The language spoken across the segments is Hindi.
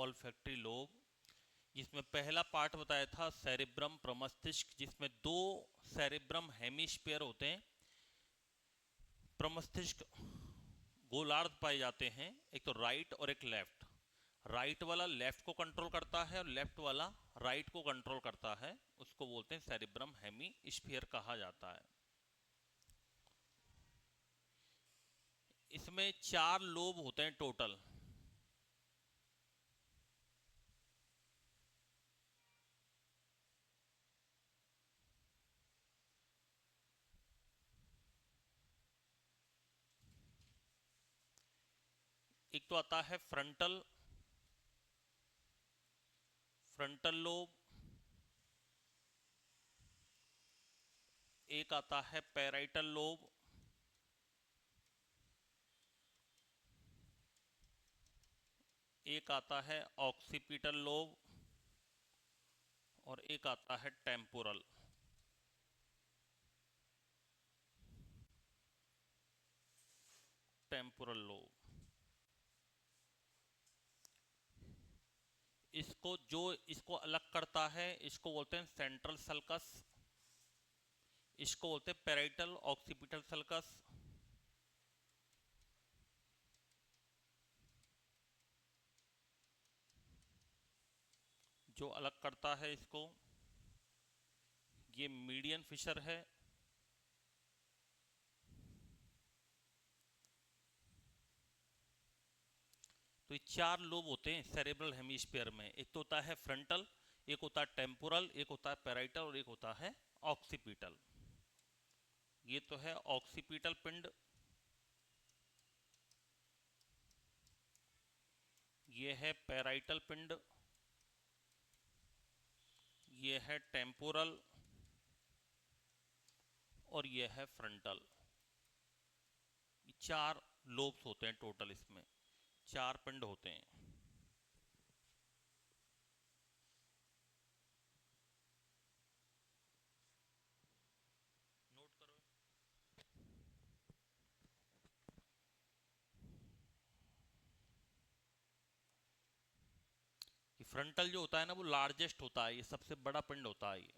ऑल्फैक्टरी लोब, जिसमें पहला पार्ट बताया था सेरेब्रम प्रमस्तिष्क, जिसमें दो सेरेब्रम हेमिस्फीयर होते हैं। प्रमस्तिष्क गोलार्ध पाए जाते हैं, एक तो राइट और एक लेफ्ट। राइट वाला लेफ्ट को कंट्रोल करता है और लेफ्ट वाला राइट को कंट्रोल करता है, उसको बोलते हैं सेरेब्रम हेमिस्फीयर कहा जाता है। इसमें 4 लोब होते हैं टोटल। एक तो आता है फ्रंटल लोब, एक आता है पैराइटल लोब, एक आता है ऑक्सीपिटल लोब और एक आता है टेम्पोरल। लोब इसको अलग करता है, इसको बोलते हैं सेंट्रल सल्कस, इसको बोलते हैं पैराइटल ऑक्सीपिटल सल्कस। जो अलग करता है इसको, ये मीडियन फिशर है। तो ये 4 लोब होते हैं सेरेब्रल हेमिस्फीयर में। एक तो होता है फ्रंटल, एक होता है टेम्पोरल, एक होता है पैराइटल और एक होता है ऑक्सीपिटल। ये तो है ऑक्सीपिटल पिंड, ये है पैराइटल पिंड, ये है टेम्पोरल और ये है फ्रंटल। 4 लोब्स होते हैं टोटल, इसमें 4 पिंड होते हैं। नोट करो। कि फ्रंटल जो होता है ना वो लार्जेस्ट होता है, ये सबसे बड़ा पिंड होता है, ये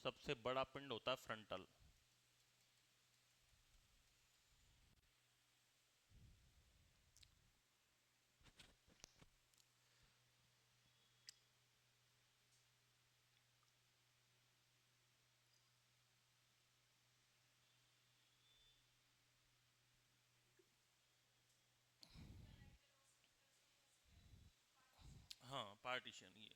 सबसे बड़ा पिंड होता है फ्रंटल। हाँ, पार्टीशन ये।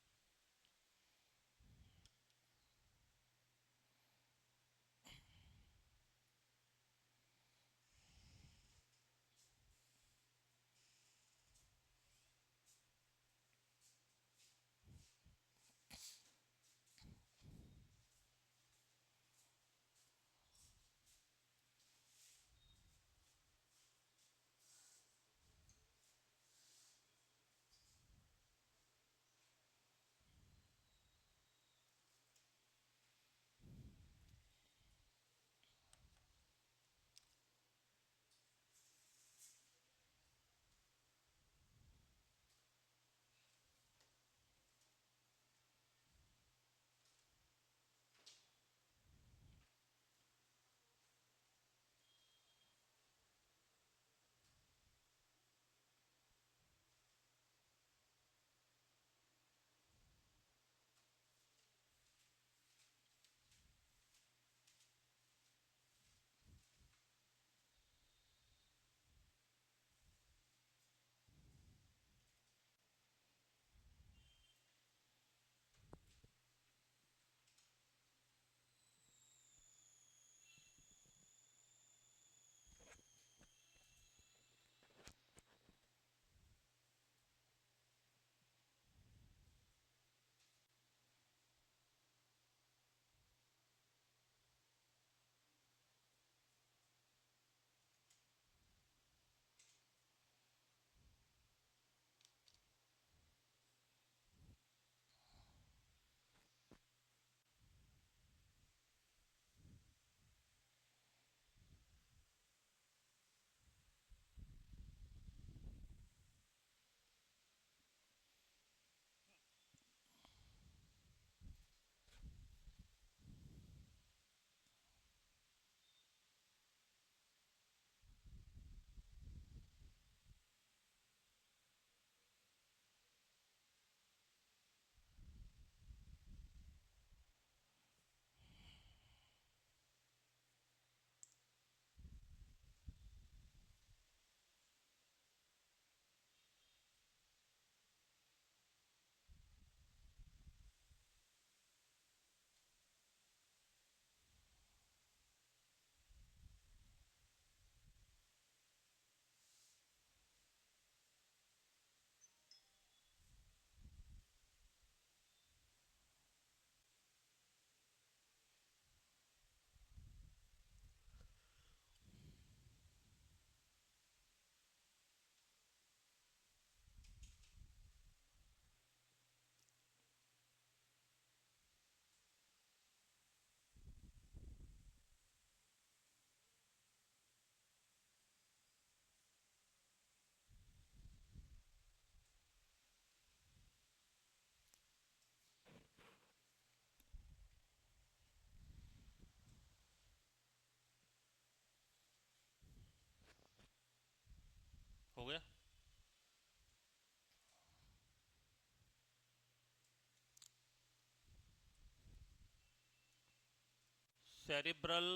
सेरिब्रल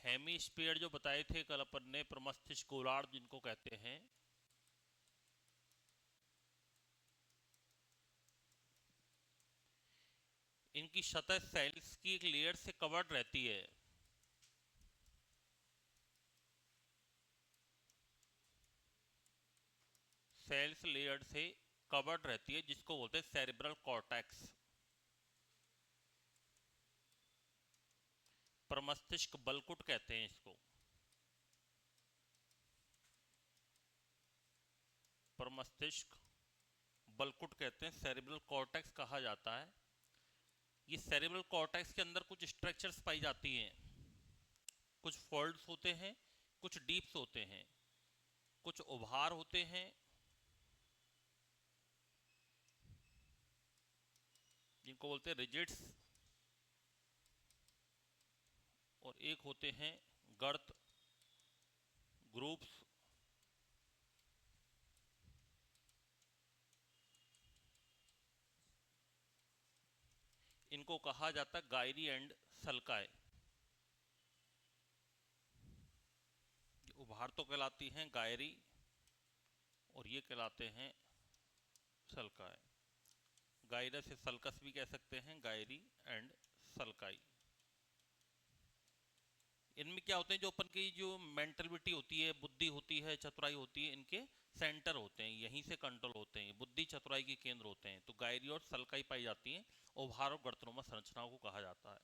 हेमिस्फीयर जो बताए थे कल अपन ने, प्रमस्तिष्क गोलार्ध जिनको कहते हैं, इनकी सतह सेल्स की एक लेयर से कवर्ड रहती है। सेल्स लेयर से कवर्ड रहती है, जिसको बोलते हैं सेरिब्रल कॉर्टेक्स। प्रमस्तिष्क बलकुट कहते हैं इसको। प्रमस्तिष्क बलकुट कहते हैं, सेरिब्रल कॉर्टेक्स कहा जाता है। ये सेरिब्रल कॉर्टेक्स के अंदर कुछ स्ट्रक्चर्स पाई जाती हैं। कुछ फोल्ड्स होते हैं, कुछ डीप्स होते हैं, कुछ उभार होते हैं, जिनको बोलते हैं रिजिड्स, और एक होते हैं गर्त, ग्रुप्स। इनको कहा जाता है गायरी एंड सल्काए। उभार तो कहलाती हैं गायरी, और ये कहलाते हैं सल्काए। गायरस से सल्कस भी कह सकते हैं, गायरी एंड सल्काई। इनमें क्या होते हैं, जो अपन की जो मेंटलिटी होती है, बुद्धि होती है, चतुराई होती है, इनके सेंटर होते हैं, यहीं से कंट्रोल होते हैं, बुद्धि चतुराई के केंद्र होते हैं। तो गायरी और सल्काई पाई जाती हैं, उभार और गर्तनुमा संरचनाओं को कहा जाता है।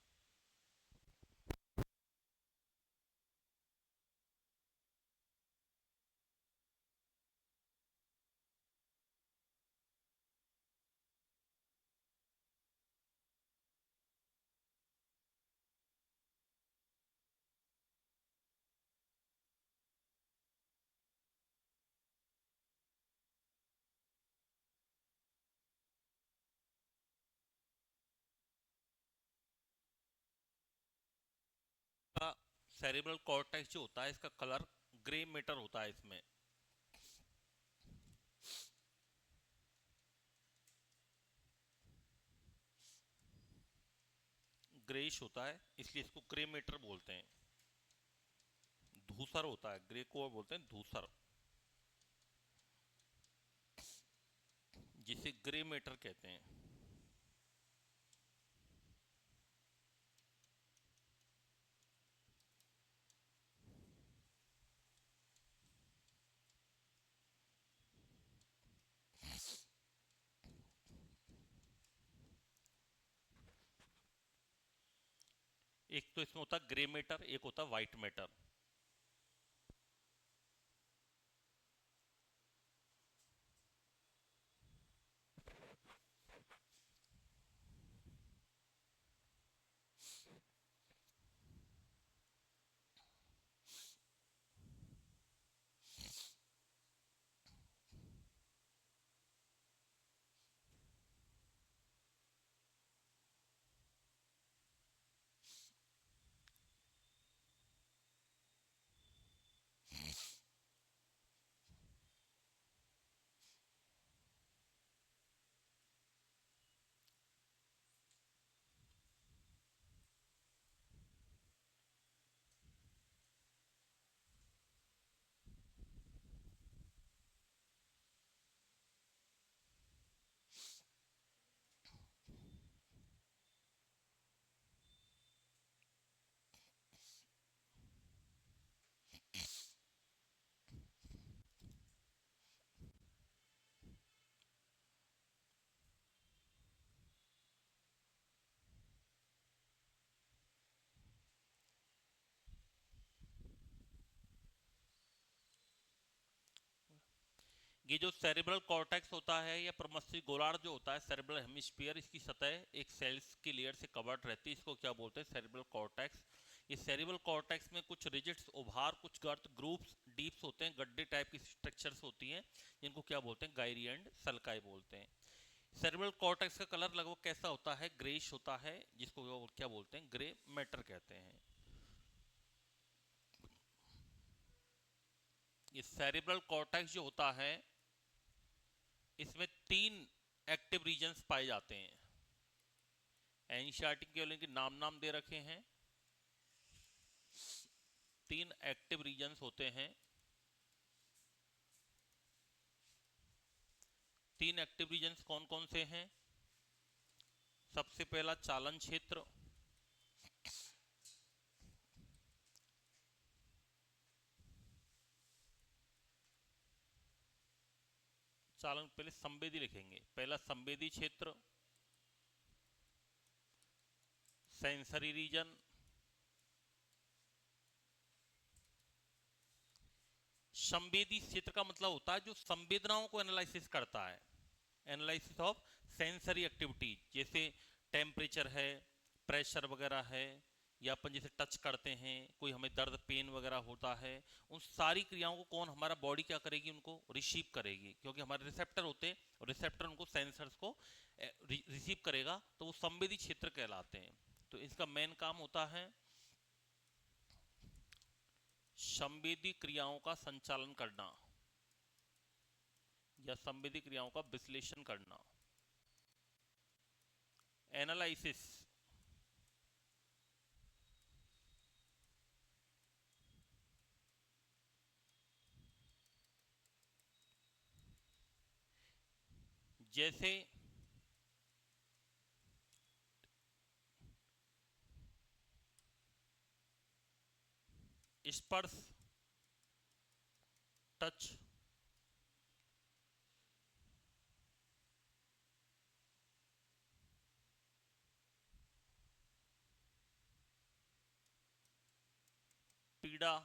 सेरिब्रल कॉर्टेक्स जो होता है, इसका कलर ग्रे मैटर होता है। इसमें ग्रेइश होता है, इसलिए इसको ग्रे मैटर बोलते हैं। धूसर होता है, ग्रे को बोलते हैं धूसर, जिसे ग्रे मैटर कहते हैं। एक तो इसमें होता है ग्रे मैटर, एक होता है व्हाइट मैटर। ये जो सेरिब्रल कॉर्टेक्स होता है या प्रमस्तिष्क गोलार्ध जो होता है, सेरिब्रल हेमिस्फीयर, इसकी सतह एक सेल्स की लेयर से कवर्ड रहती है। इसको क्या बोलते हैं, सेरिब्रल कॉर्टेक्स। ये सेरिब्रल कॉर्टेक्स में कुछ रिजिड्स, उभार, कुछ गर्त, ग्रुप्स, डीप्स होते हैं, गड्ढे टाइप की स्ट्रक्चर्स होती हैं, जिनको क्या बोलते हैं, गायरी एंड सल्काई बोलते हैं। सेरिब्रल कॉर्टेक्स का कलर लगभग कैसा होता है, ग्रेइश होता है, जिसको क्या बोलते हैं, ग्रे मैटर कहते हैं। ये सेरिब्रल कॉर्टेक्स जो होता है, इसमें 3 एक्टिव रीजन्स पाए जाते हैं। एनसीईआरटी केवल इनके नाम नाम दे रखे हैं। 3 एक्टिव रीजन्स होते हैं। 3 एक्टिव रीजन्स कौन कौन से हैं? सबसे पहला चालन क्षेत्र, चालन पहले संवेदी लिखेंगे। पहला संवेदी क्षेत्र, सेंसरी रीजन, संवेदी क्षेत्र का मतलब होता है जो संवेदनाओं को एनालिसिस करता है, एनालिसिस ऑफ सेंसरी एक्टिविटीज, जैसे टेम्परेचर है, प्रेशर वगैरह है, या अपन जैसे टच करते हैं, कोई हमें दर्द पेन वगैरह होता है, उन सारी क्रियाओं को कौन हमारा बॉडी क्या करेगी? उनको रिसीव करेगी, क्योंकि हमारे रिसेप्टर होते हैं और रिसेप्टर उनको सेंसर्स को रिसीव करेगा, तो वो संवेदी क्षेत्र कहलाते हैं। तो इसका मेन काम होता है संवेदी क्रियाओं का संचालन करना या संवेदी क्रियाओं का विश्लेषण करना, एनालिसिस। जैसे स्पर्श, टच, पीड़ा,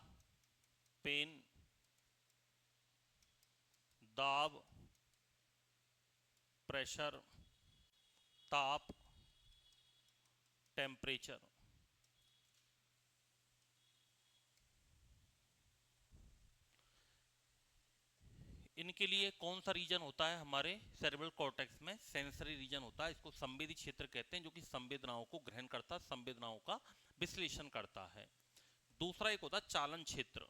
पेन, दाब, प्रेशर, ताप, टेम्परेचर। इनके लिए कौन सा रीजन होता है हमारे सेरेब्रल कॉर्टेक्स में? सेंसरी रीजन होता है। इसको संवेदी क्षेत्र कहते हैं, जो कि संवेदनाओं को ग्रहण करता, संवेदनाओं का विश्लेषण करता है। दूसरा एक होता है चालन क्षेत्र,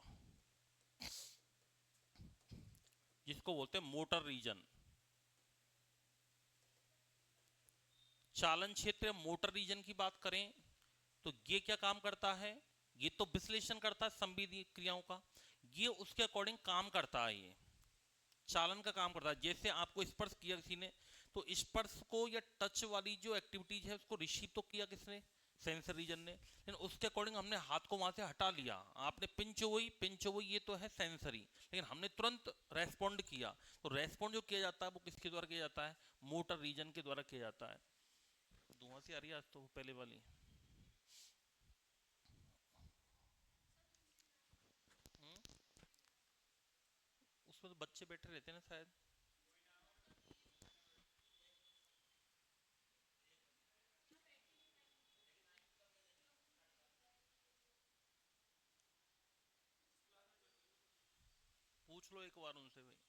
जिसको बोलते हैं मोटर रीजन। चालन क्षेत्र, मोटर रीजन की बात करें तो ये क्या काम करता है? ये तो विश्लेषण करता है संवेदी क्रियाओं का, ये उसके अकॉर्डिंग काम करता है, ये चालन का काम करता है। जैसे आपको स्पर्श किया किसी ने, तो स्पर्श को या टच वाली जो एक्टिविटीज है उसको रिसीव तो किया किसने? सेंसर रीजन ने, लेकिन उसके अकॉर्डिंग हमने हाथ को वहां से हटा लिया, आपने पिंच हुई, पिंच हुई, ये तो है सेंसरी, लेकिन हमने तुरंत रेस्पॉन्ड किया। तो रेस्पॉन्ड जो किया जाता है वो किसके द्वारा किया जाता है? मोटर रीजन के द्वारा किया जाता है। धुआं सी आ रही है आज तो, पहले वाली। उसमें तो बच्चे बैठे रहते हैं ना शायद। पूछ लो एक बार उनसे भाई।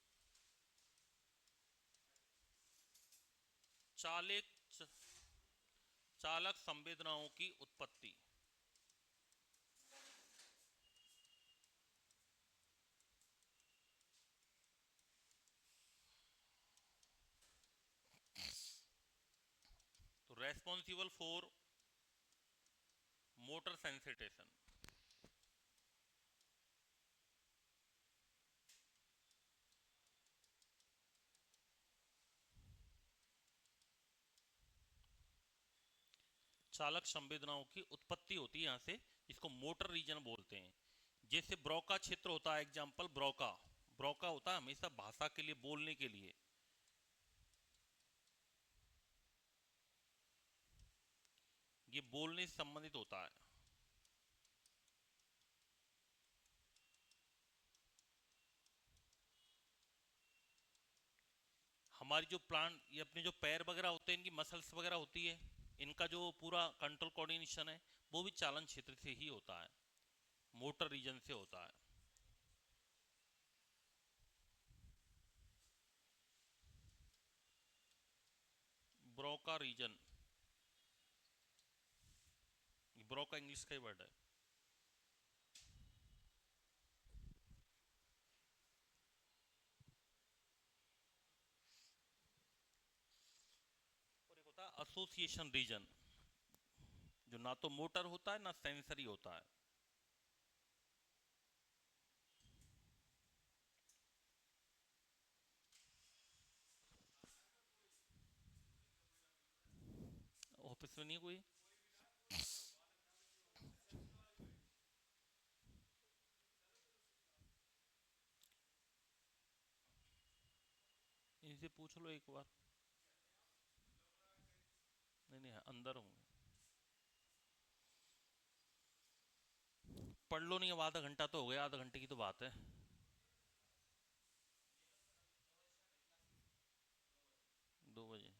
चालक चालक संवेदनाओं की उत्पत्ति। तो रेस्पॉन्सिबल फॉर मोटर सेंसिटेशन। चालक संवेदनाओं की उत्पत्ति होती है यहाँ से, इसको मोटर रीजन बोलते हैं। जैसे ब्रोका क्षेत्र होता है, एग्जांपल ब्रोका। ब्रोका होता है हमेशा भाषा के लिए, बोलने के लिए। ये बोलने से संबंधित होता है। हमारी जो प्लांट, ये अपने जो पैर वगैरह होते हैं, इनकी मसल्स वगैरह होती है, इनका जो पूरा कंट्रोल कोऑर्डिनेशन है वो भी चालन क्षेत्र से ही होता है, मोटर रीजन से होता है। ब्रोका रीजन, ब्रोका इंग्लिश का ही वर्ड है। और एक होता है एसोसिएशन रीजन। जो ना तो मोटर होता है ना सेंसरी होता है। ऑफिस में नहीं है कोई? इनसे पूछ लो एक बार। नहीं नहीं, अंदर होंगे। पढ़ लो, नहीं अब आधा घंटा तो हो गया, आधा घंटे की तो बात है। 2 बजे?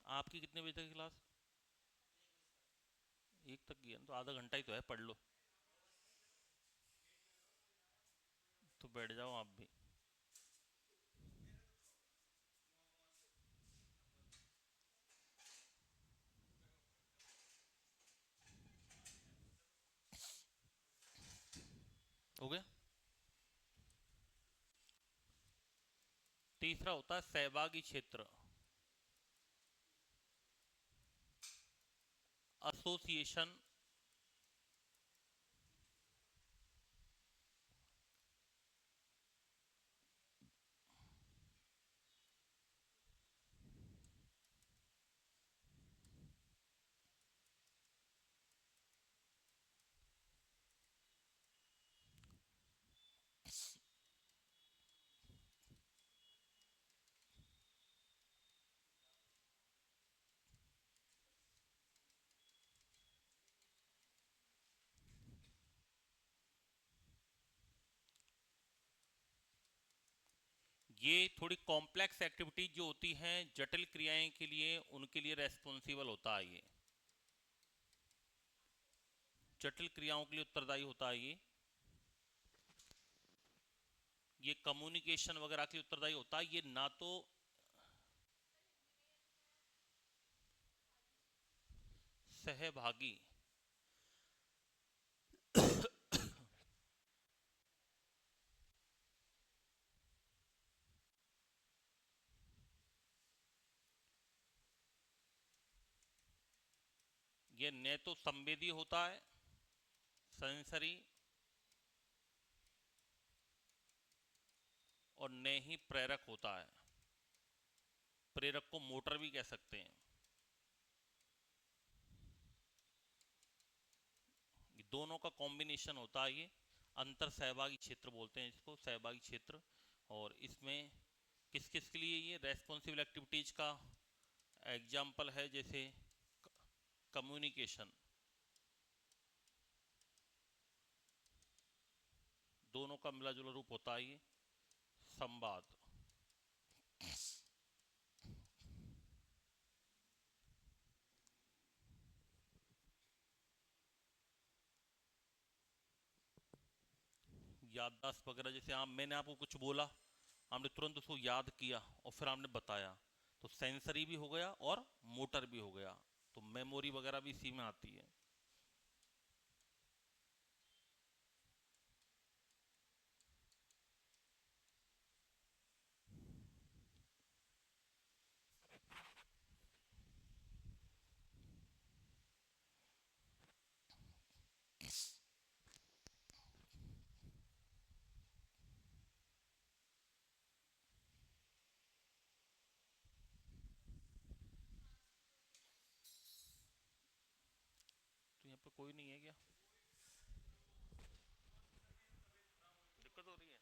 आपकी कितने बजे तक की क्लास? 1 तक की है तो आधा घंटा ही तो है, पढ़ लो। तो बैठ जाओ आप भी। हो गया। तीसरा होता है सहभागी क्षेत्र, एसोसिएशन। ये थोड़ी कॉम्प्लेक्स एक्टिविटीज जो होती हैं, जटिल क्रियाएं के लिए, उनके लिए रेस्पॉन्सिबल होता है ये। जटिल क्रियाओं के लिए उत्तरदायी होता है ये। ये कम्युनिकेशन वगैरह के लिए उत्तरदायी होता है ये, ना तो सहभागी। ये न तो संवेदी होता है, सेंसरी, और न ही प्रेरक होता है। प्रेरक को मोटर भी कह सकते हैं। ये दोनों का कॉम्बिनेशन होता है ये। अंतर सहभागी क्षेत्र बोलते हैं इसको, सहभागी क्षेत्र। और इसमें किस किस के लिए ये रेस्पॉन्सिबल एक्टिविटीज का एग्जाम्पल है, जैसे कम्युनिकेशन, दोनों का मिला जुला रूप होता है ये। संवाद। याददाश्त वगैरह, जैसे आप, मैंने आपको कुछ बोला, आपने तुरंत उसको याद किया और फिर आपने बताया, तो सेंसरी भी हो गया और मोटर भी हो गया। तो मेमोरी वगैरह भी इसी में आती है। तो यहाँ पे कोई नहीं है क्या? दिक्कत हो रही है?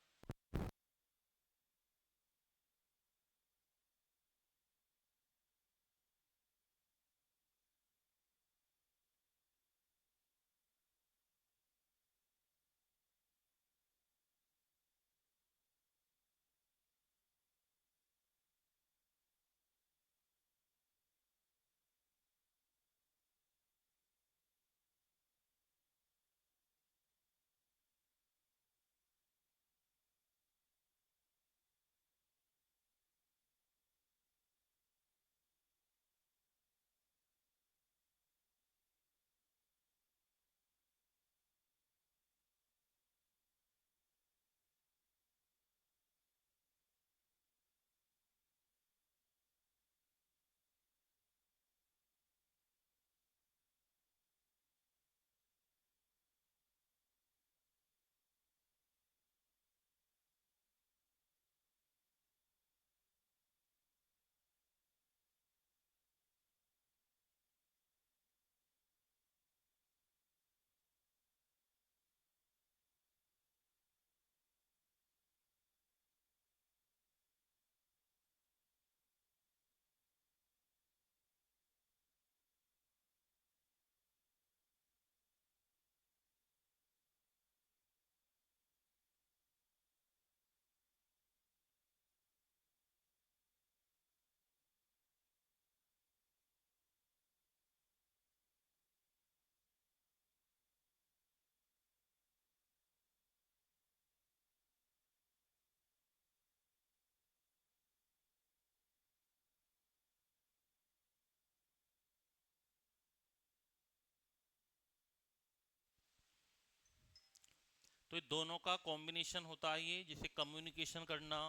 तो ये दोनों का कॉम्बिनेशन होता है, ये जिसे कम्युनिकेशन करना,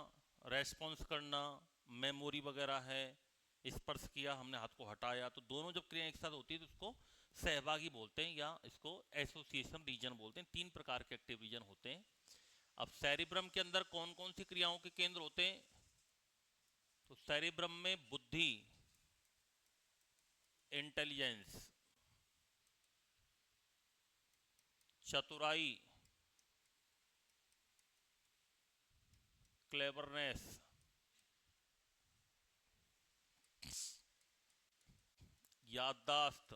रेस्पॉन्स करना, मेमोरी वगैरह है, स्पर्श किया, हमने हाथ को हटाया, तो दोनों जब क्रिया एक साथ होती है तो उसको सहभागी बोलते हैं, या इसको एसोसिएशन रीजन बोलते हैं। 3 प्रकार के एक्टिव रीजन होते हैं। अब सेरिब्रम के अंदर कौन कौन सी क्रियाओं के केंद्र होते हैं? तो सेरिब्रम में बुद्धि, इंटेलिजेंस, चतुराई, क्लेवरनेस, याददाश्त,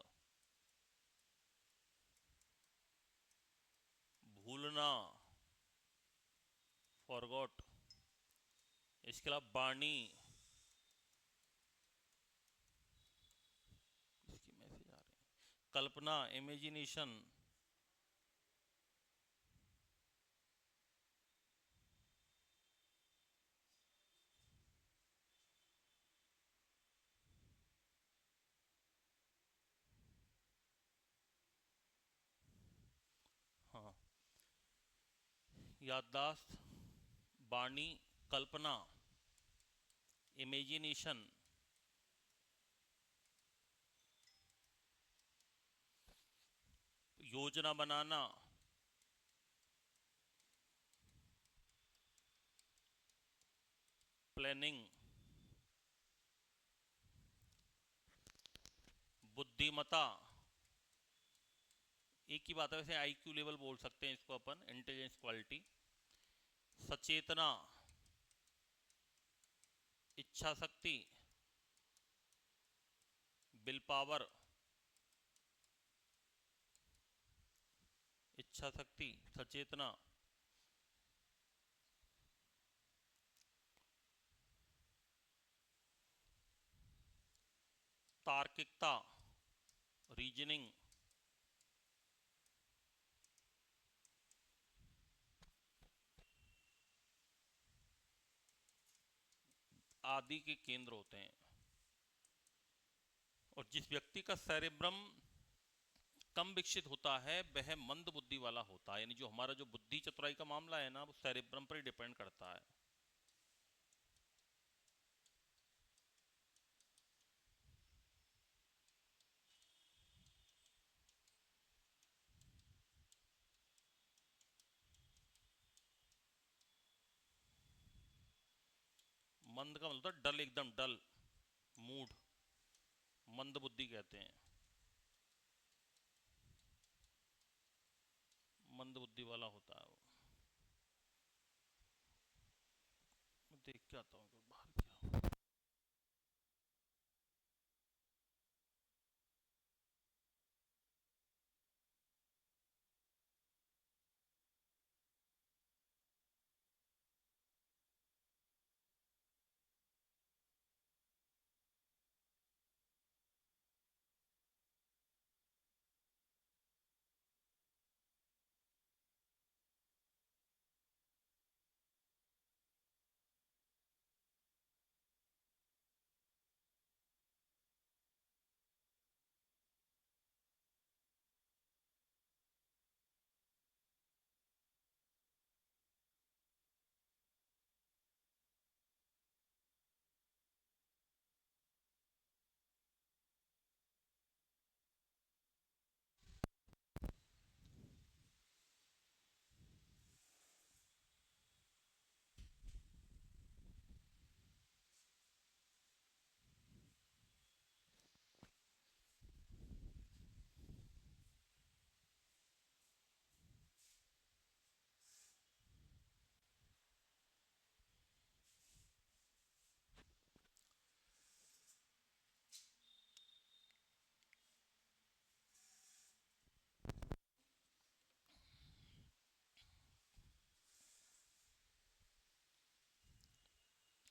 भूलना, फॉरगॉट, इसके अलावा वाणी, इसकी मैसेज आ रहे हैं, कल्पना, इमेजिनेशन, हाँ, याददाश्त, वाणी, कल्पना, इमेजिनेशन, योजना बनाना, प्लानिंग, बुद्धिमता, एक ही बात है, वैसे आईक्यू लेवल बोल सकते हैं इसको अपन, इंटेलिजेंस क्वालिटी, सचेतना, इच्छा शक्ति, विल पावर, इच्छा शक्ति, सचेतना, तार्किकता, रीजनिंग, आदि के केंद्र होते हैं। और जिस व्यक्ति का सेरेब्रम कम विकसित होता है वह मंद बुद्धि वाला होता है, यानी जो हमारा जो बुद्धि चतुराई का मामला है ना, वो सेरेब्रम पर ही डिपेंड करता है। मंद का मतलब डल, एकदम डल, मूड, मंद बुद्धि कहते हैं, मंद बुद्धि वाला होता है वो। मैं देख के आता हूँ बाहर क्या।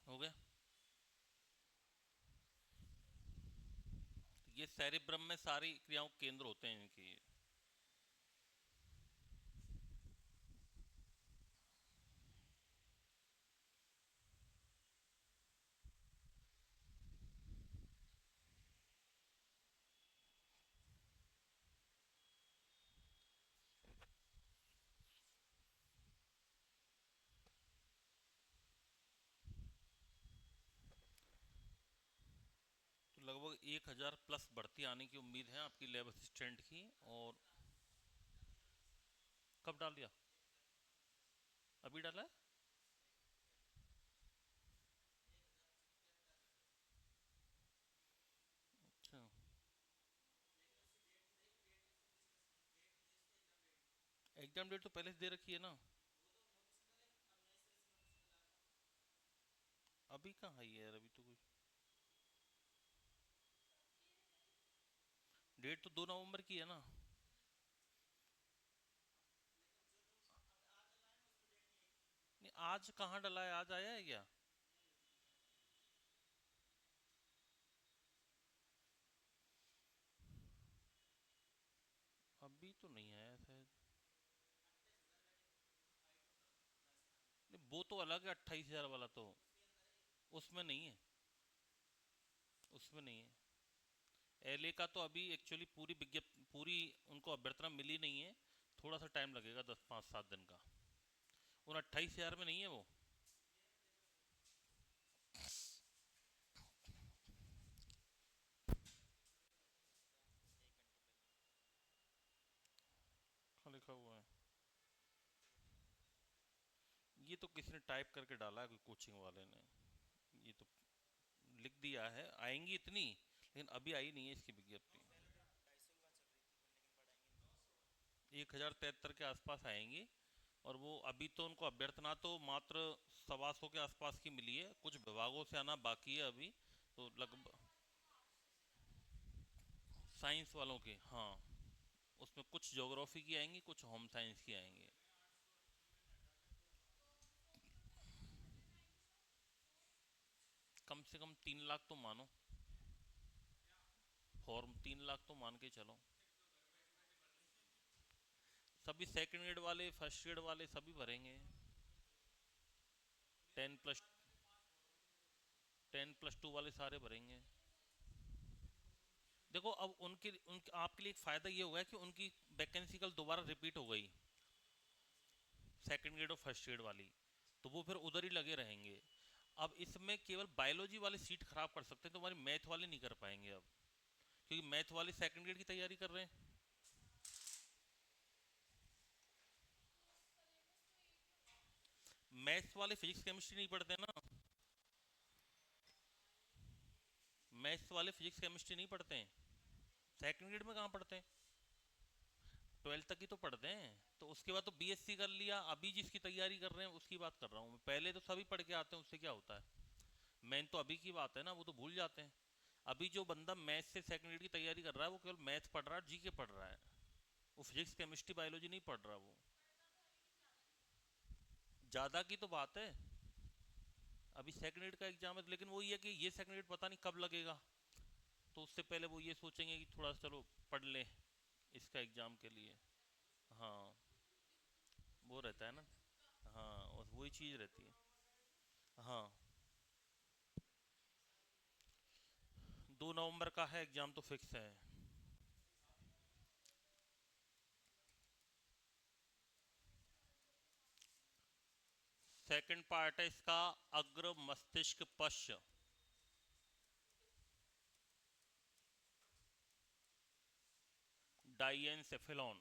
हो गया। ये सेरिब्रम में सारी क्रियाओं के केंद्र होते हैं इनकी। 1000 प्लस भर्ती आने की उम्मीद है आपकी लैब असिस्टेंट की। और कब डाल दिया? अभी डाला है? अच्छा, एग्जाम डेट तो पहले से दे रखी है ना। अभी कहाँ है यार, अभी तो कोई डेट तो 2 नवंबर की है ना। नहीं, आज कहाँ डला है, आज आया है क्या? अभी तो नहीं आया शायद। नहीं, वो तो अलग है 28,000 वाला तो। उसमें नहीं है, उसमें नहीं है। एलए का तो अभी एक्चुअली पूरी विज्ञप्ति, पूरी उनको अभ्यर्थना मिली नहीं है। थोड़ा सा टाइम लगेगा, 10 5 7 दिन का। उन 28,000 में नहीं है वो। कहाँ लिखा हुआ है? ये तो किसी ने टाइप करके डाला है, कोई कोचिंग वाले ने। ये तो लिख दिया है आएंगी इतनी, लेकिन अभी आई नहीं है इसकी विज्ञप्ति। 1073 के आसपास आएंगी। और वो अभी तो उनको अभ्यर्थना तो मात्र 125 के आसपास की मिली है, कुछ विभागों से आना बाकी है अभी। तो लगभग साइंस वालों की, हाँ। उसमें कुछ ज्योग्राफी की आएंगी, कुछ होम साइंस की आएंगी। कम से कम 3 लाख तो मानो। फॉर्म 3 लाख तो मान के चलो। सभी सेकंड ग्रेड वाले, फर्स्ट ग्रेड वाले सभी भरेंगे। 10 प्लस 10+2 वाले सारे भरेंगे। देखो अब उनके आपके लिए एक फायदा ये हुआ है कि उनकी वैकेंसी कल दोबारा रिपीट हो गई, सेकंड ग्रेड और फर्स्ट ग्रेड वाली। तो वो फिर उधर ही लगे रहेंगे। अब इसमें केवल बायोलॉजी वाले सीट खराब कर सकते हैं, तो हमारे मैथ वाले नहीं कर पाएंगे अब। क्योंकि मैथ वाले सेकंड ग्रेड की तैयारी कर रहे हैं। मैथ्स वाले फिजिक्स केमिस्ट्री नहीं पढ़ते ना। मैथ्स वाले फिजिक्स केमिस्ट्री नहीं पढ़ते हैं। सेकंड ग्रेड में कहाँ पढ़ते हैं? 12th तक ही तो पढ़ते हैं। तो उसके बाद तो बीएससी कर लिया, अभी जिसकी तैयारी कर रहे हैं उसकी बात कर रहा हूँ मैं। पहले तो सभी पढ़ के आते हैं, उससे क्या होता है। मेन तो अभी की बात है ना, वो तो भूल जाते हैं। अभी जो बंदा मैथ से सेकंड ग्रेड की तैयारी कर रहा है, वो केवल मैथ पढ़ रहा है, जीके पढ़ रहा है। वो फिजिक्स केमिस्ट्री बायोलॉजी नहीं पढ़ रहा वो। ज़्यादा की तो बात है। अभी सेकंड ग्रेड का एग्जाम है, लेकिन वो ये है कि ये सेकंड ग्रेड पता नहीं कब लगेगा। तो उससे पहले वो ये सोचेंगे कि थोड़ा सा चलो पढ़ ले इसका एग्जाम के लिए। हाँ, वो रहता है ना। हाँ, और वही चीज़ रहती है। हाँ, 2 नवंबर का है एग्जाम, तो फिक्स है। सेकंड पार्ट है इसका, अग्र मस्तिष्क पश्च डाइएनसेफेलॉन।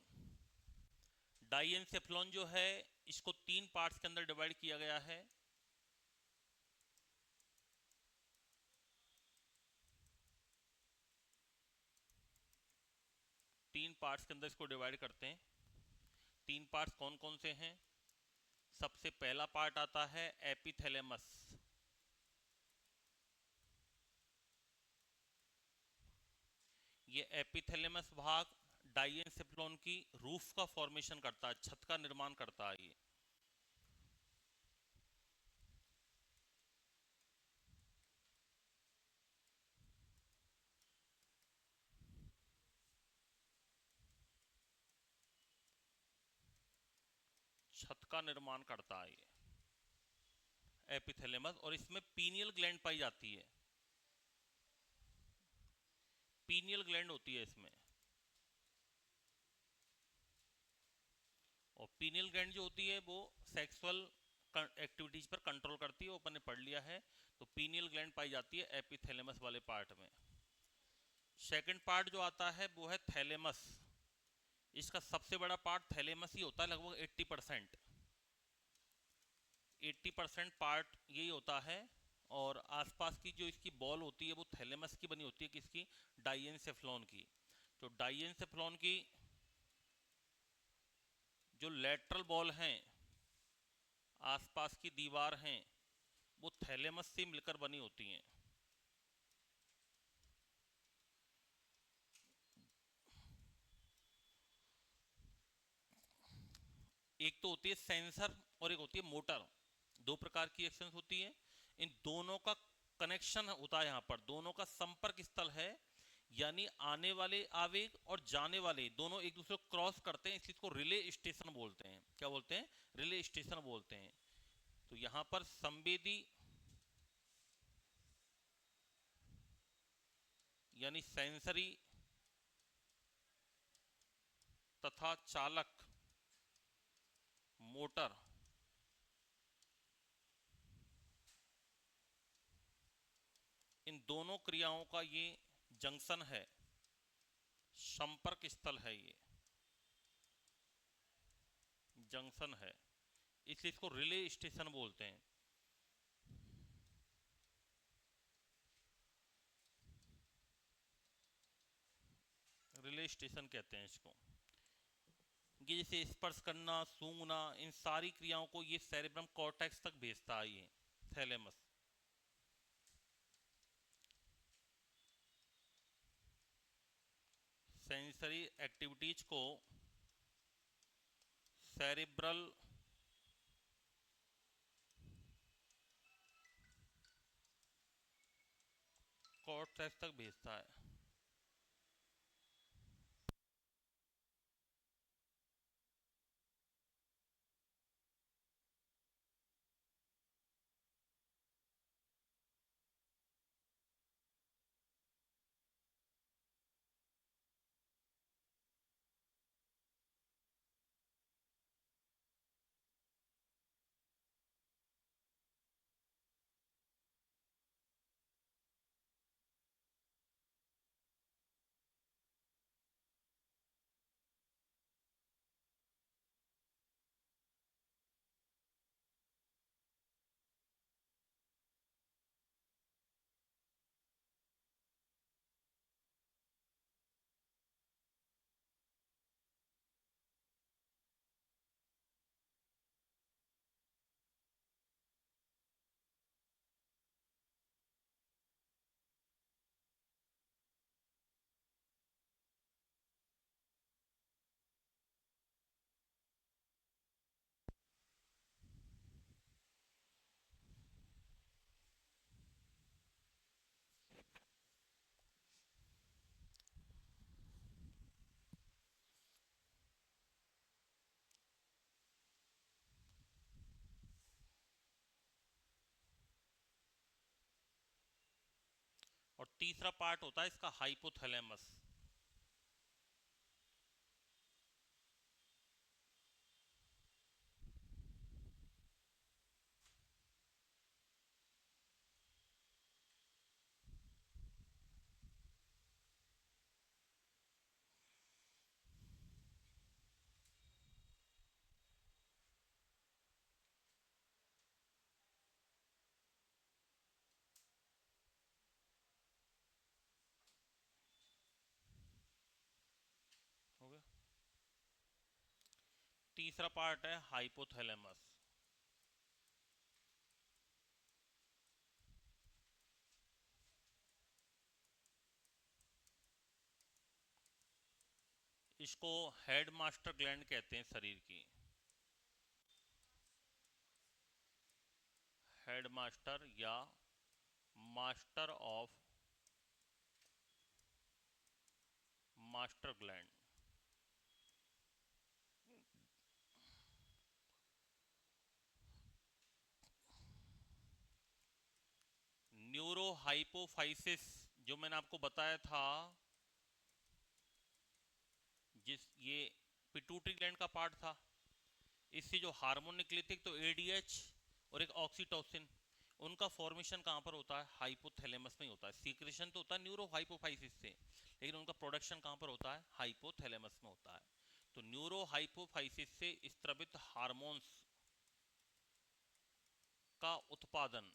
डाइएनसेफेलॉन जो है, इसको 3 पार्ट्स के अंदर डिवाइड किया गया है। 3 पार्ट्स के अंदर इसको डिवाइड करते हैं। 3 पार्ट्स कौन कौन से हैं? सबसे पहला पार्ट आता है एपिथैलेमस। ये एपिथैलेमस भाग डाइएनसेफेलॉन की रूफ का फॉर्मेशन करता है, छत का निर्माण करता है ये। छत का निर्माण करता है ये एपिथैलेमस। और इसमें पीनियल ग्लैंड पाई जाती है। पीनियल ग्लैंड होती है इसमें। और पीनियल ग्लैंड जो होती है वो सेक्सुअल एक्टिविटीज पर कंट्रोल करती है, वो अपन ने पढ़ लिया है। तो पीनियल ग्लैंड पाई जाती है एपिथैलेमस वाले पार्ट में। सेकंड पार्ट जो आता है वो है थैलेमस। इसका सबसे बड़ा पार्ट थैलेमस ही होता है, लगभग 80%। 80% पार्ट यही होता है। और आसपास की जो इसकी बॉल होती है वो थैलेमस की बनी होती है, किसकी? डाइएन्सेफ्लॉन की। तो डाइएन्सेफ्लॉन की जो लेटरल बॉल हैं, आसपास की दीवार हैं, वो थैलेमस से मिलकर बनी होती हैं। एक तो होती है सेंसर और एक होती है मोटर। दो प्रकार की एक्शन होती है। इन दोनों का कनेक्शन होता है, यहाँ पर दोनों का संपर्क स्थल है। यानी आने वाले आवेग और जाने वाले दोनों एक दूसरे को क्रॉस करते हैं, इस चीज को रिले स्टेशन बोलते हैं। क्या बोलते हैं? रिले स्टेशन बोलते हैं। तो यहाँ पर संवेदी यानी सेंसरी तथा चालक मोटर, इन दोनों क्रियाओं का ये जंक्शन है, संपर्क स्थल है, ये जंक्शन है, इसलिए इसको रिले स्टेशन बोलते हैं। रिले स्टेशन कहते हैं इसको। ये जैसे स्पर्श करना, सूंघना, इन सारी क्रियाओं को ये सेरेब्रम कॉर्टेक्स तक भेजता है, ये थैलेमस। सेंसरी एक्टिविटीज को सेरेब्रल कॉर्टेक्स तक भेजता है। और तीसरा पार्ट होता है इसका हाइपोथैलेमस। हो गया। तीसरा पार्ट है हाइपोथैलेमस। इसको हेड मास्टर ग्लैंड कहते हैं शरीर की। हेड मास्टर या master of master gland. Neurohypophysis जो मैंने आपको बताया था, जिस ये पिट्यूटरी ग्लैंड का पार्ट था, इससे जो हार्मोन निकले थे, एक तो एडीएच और एक ऑक्सीटोसिन, उनका फॉर्मेशन कहाँ पर होता है? हाइपोथैलेमस में ही होता है। सीक्रेशन तो होता है न्यूरो हाइपोफाइसिस से, लेकिन उनका प्रोडक्शन कहाँ पर होता है? हाइपोथैलेमस में होता है। तो न्यूरो हाइपोफाइसिस से स्त्रवित हार्मोन्स का उत्पादन,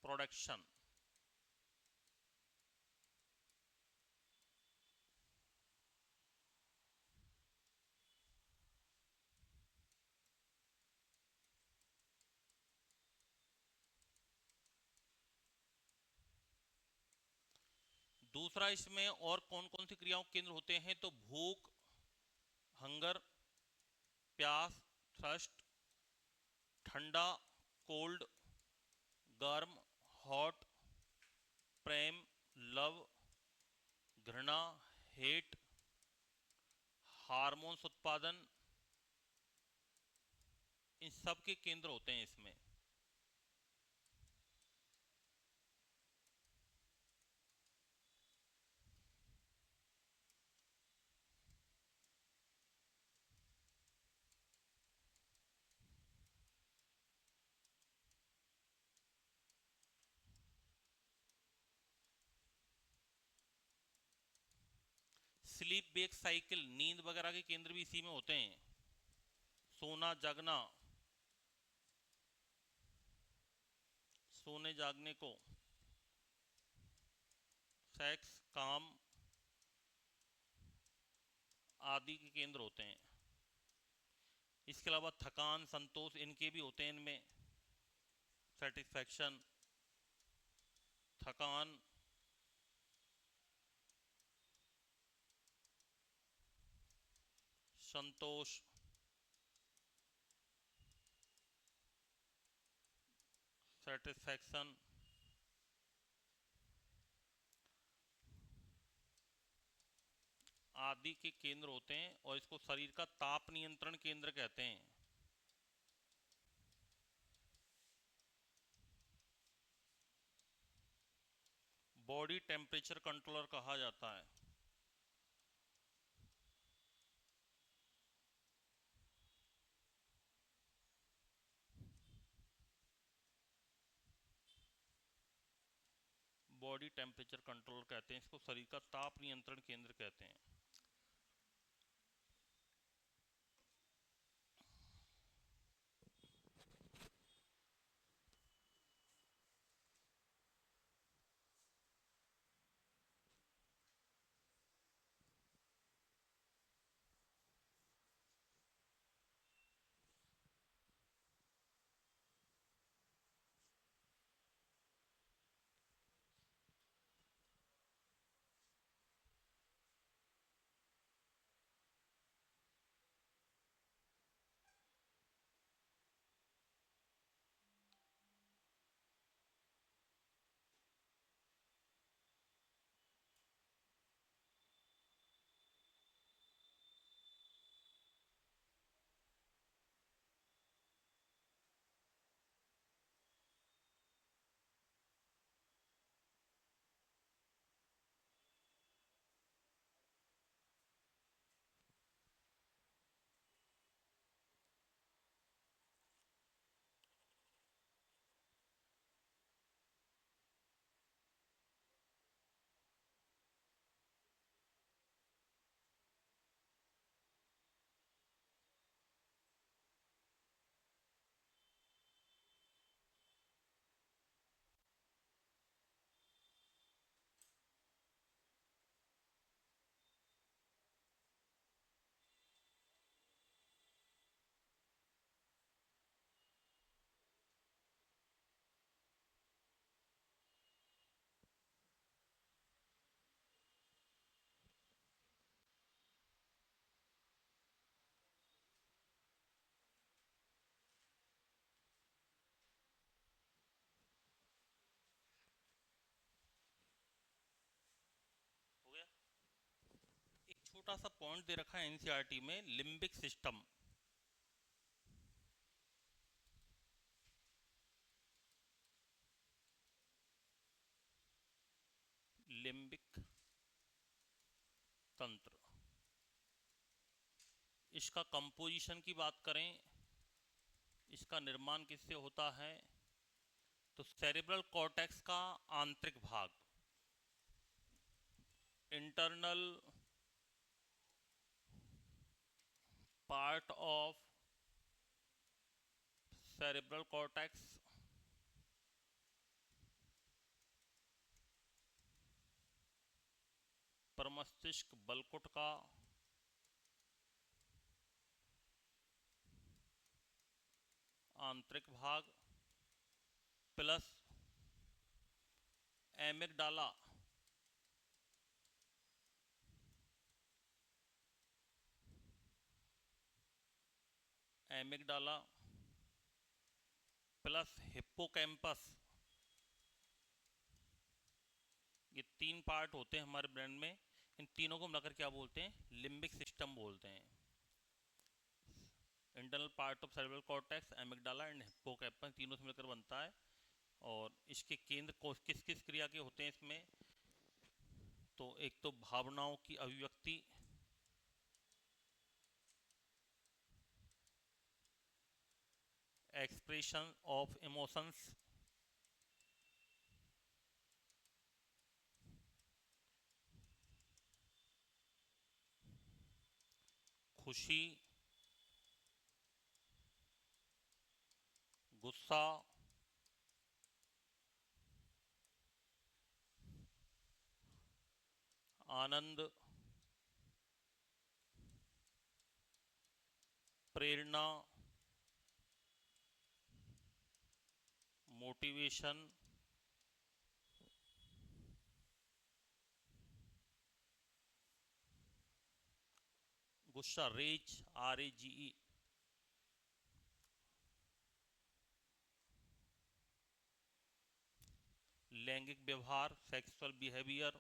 प्रोडक्शन, दूसरा इसमें और कौन कौन सी क्रियाओं के केंद्र होते हैं? तो भूख, हंगर, प्यास, थ्रस्ट, ठंडा, कोल्ड, गर्म, हॉट, प्रेम, लव, घृणा, हेट, हार्मोन्स उत्पादन, इन सब के केंद्र होते हैं इसमें। स्लीप वेक साइकिल, नींद वगैरह के केंद्र भी इसी में होते हैं। सोना जागना, सोने जागने को, सेक्स, काम आदि के केंद्र होते हैं। इसके अलावा थकान, संतोष, इनके भी होते हैं इनमें। सेटिस्फैक्शन, थकान, संतोष, सेटिस्फैक्शन आदि के केंद्र होते हैं, और इसको शरीर का ताप नियंत्रण केंद्र कहते हैं। बॉडी टेम्परेचर कंट्रोलर कहा जाता है। बॉडी टेम्परेचर कंट्रोलर कहते हैं इसको, शरीर का ताप नियंत्रण केंद्र कहते हैं। हो गया। एक छोटा सा पॉइंट दे रखा है एनसीईआरटी में, लिम्बिक सिस्टम। लिम्बिक तंत्र, इसका कंपोजिशन की बात करें, इसका निर्माण किससे होता है? तो सेरेब्रल कॉर्टेक्स का आंतरिक भाग, internal part of cerebral cortex प्रमस्तिष्क बलकुट का आंतरिक भाग plus amygdala amygdala plus hippocampus, ये तीन पार्ट होते हैं हमारे ब्रेन में। इन तीनों को मिलाकर क्या बोलते हैं? लिम्बिक सिस्टम बोलते हैं। Internal part of cerebral cortex, amygdala and hippocampus, तीनों से मिलकर बनता है। और इसके केंद्र को किस किस क्रिया के होते हैं इसमें? तो एक तो भावनाओं की अभिव्यक्ति, एक्सप्रेशन ऑफ इमोशंस, खुशी, गुस्सा, आनंद, प्रेरणा, मोटिवेशन, गुस्सा रेज, RAGE, लैंगिक व्यवहार, सेक्सुअल बिहेवियर,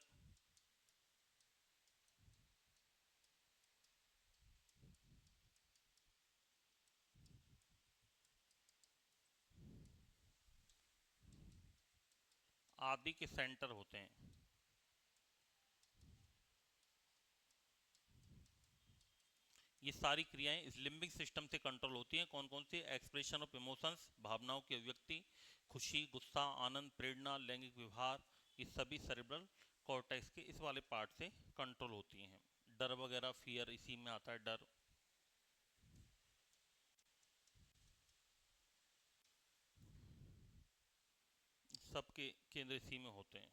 आदि के सेंटर होते हैं। ये सारी क्रियाएं इस लिम्बिक सिस्टम से कंट्रोल होती हैं। कौन कौन सी? एक्सप्रेशन ऑफ इमोशंस, भावनाओं की अभिव्यक्ति, खुशी, गुस्सा, आनंद, प्रेरणा, लैंगिक व्यवहार, ये सभी सेरेब्रल कॉर्टेक्स के इस वाले पार्ट से कंट्रोल होती हैं। डर वगैरह, फियर, इसी में आता है डर। सबके केंद्र इसी में होते हैं।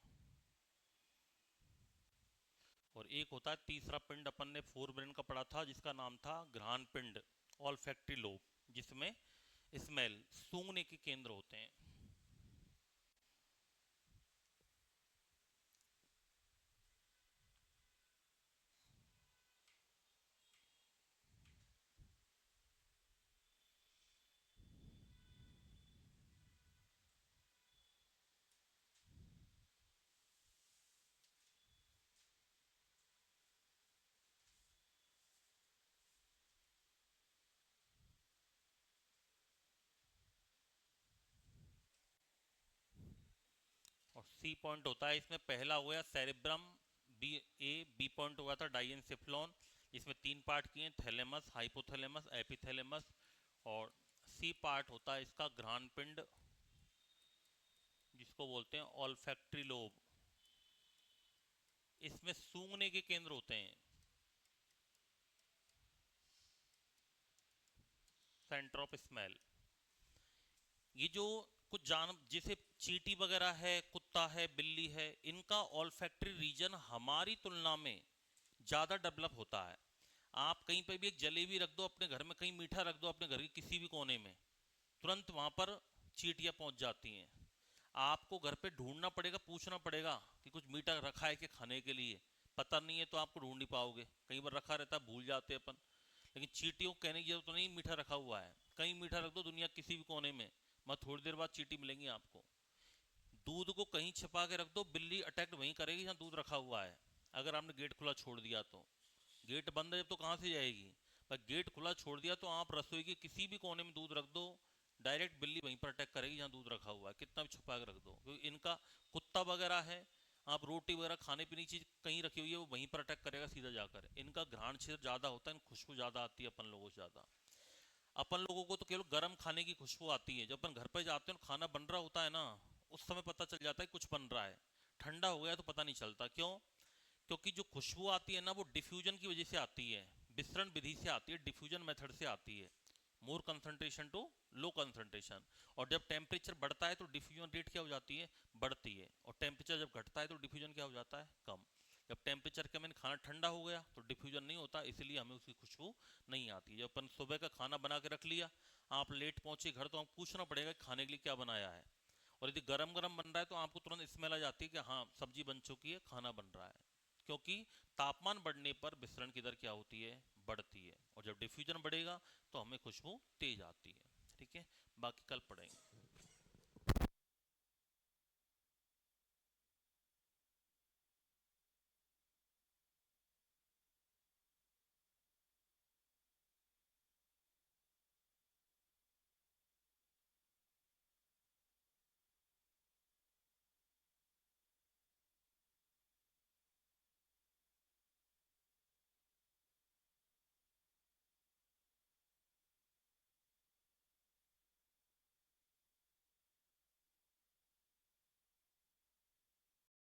और एक होता है तीसरा पिंड, अपन ने फोर ब्रेन का पढ़ा था, जिसका नाम था घ्राण पिंड, ऑल्फैक्टरी लोब, जिसमें स्मेल, सूंघने के केंद्र होते हैं। और सी पॉइंट होता है इसमें, पहला हो गया सेरेब्रम, बी पॉइंट हुआ था डाइएन्सेफ्लॉन, इसमें तीन पार्ट किए, थैलेमस, हाइपोथैलेमस, एपिथैलेमस। और सी पार्ट होता है इसका घ्राण पिंड, जिसको बोलते हैं ऑल्फैक्टरी लोब। इसमें सूंघने के केंद्र होते हैं, सेंटर ऑफ स्मेल। ये जो कुछ जैसे चींटी वगैरह है, कुत्ता है, बिल्ली है, इनका ऑल्फैक्टरी रीजन हमारी तुलना में ज़्यादा डेवलप होता है। आप कहीं पे भी एक जलेबी रख दो अपने घर में, कहीं मीठा रख दो अपने घर के किसी भी कोने में, तुरंत वहाँ पर चींटियाँ पहुँच जाती हैं। आपको घर पे ढूंढना पड़ेगा, पूछना पड़ेगा कि कुछ मीठा रखा है कि खाने के लिए, पता नहीं है तो आपको ढूंढ नहीं पाओगे। कई बार रखा रहता है, भूल जाते हैं अपन। लेकिन चींटियों को कहने की जरूरत तो नहीं मीठा रखा हुआ है, कहीं मीठा रख दो दुनिया किसी भी कोने में, मत थोड़ी देर बाद चींटी मिलेंगी आपको। दूध को कहीं छिपा के रख दो, बिल्ली अटैक वहीं करेगी जहाँ दूध रखा हुआ है, अगर आपने गेट खुला छोड़ दिया तो। गेट बंद है जब तो कहाँ से जाएगी, पर गेट खुला छोड़ दिया तो आप रसोई के किसी भी कोने में दूध रख दो, डायरेक्ट बिल्ली वहीं पर अटैक करेगी जहाँ दूध रखा हुआ है, कितना भी छुपा के रख दो। क्योंकि इनका कुत्ता वगैरह है, आप रोटी वगैरह खाने पीने की चीज कहीं रखी हुई है, वो वहीं पर अटैक करेगा सीधा जाकर। इनका घ्राण क्षेत्र ज्यादा होता है, खुशबू ज्यादा आती है अपन लोगों से ज्यादा। अपन लोगों को तो केवल गर्म खाने की खुशबू आती है, जब अपन घर पे जाते हैं खाना बन रहा होता है ना, उस समय पता चल जाता है कुछ बन रहा है। ठंडा हो गया तो पता नहीं चलता। क्यों? क्योंकि जो खुशबू आती है ना वो डिफ्यूजन की वजह से आती है, विसरण विधि से आती है, डिफ्यूजन मेथड से आती है, मोर कंसंट्रेशन टू लो कंसंट्रेशन। और जब टेम्परेचर बढ़ता है तो डिफ्यूजन रेट क्या हो जाती है, बढ़ती है। और टेम्परेचर जब घटता है तो डिफ्यूजन क्या हो जाता है, कम। जब टेम्परेचर कम है, खाना ठंडा हो गया तो डिफ्यूजन नहीं होता, इसलिए हमें उसकी खुशबू नहीं आती। जब अपन सुबह का खाना बना के रख लिया, आप लेट पहुंचे घर, तो आपको पूछना पड़ेगा कि खाने के लिए क्या बनाया है। और यदि गरम गरम बन रहा है तो आपको तुरंत स्मेल आ जाती है कि हाँ सब्जी बन चुकी है, खाना बन रहा है। क्योंकि तापमान बढ़ने पर विसरण की दर क्या होती है, बढ़ती है। और जब डिफ्यूजन बढ़ेगा तो हमें खुशबू तेज आती है। ठीक है, बाकी कल पढ़ेंगे।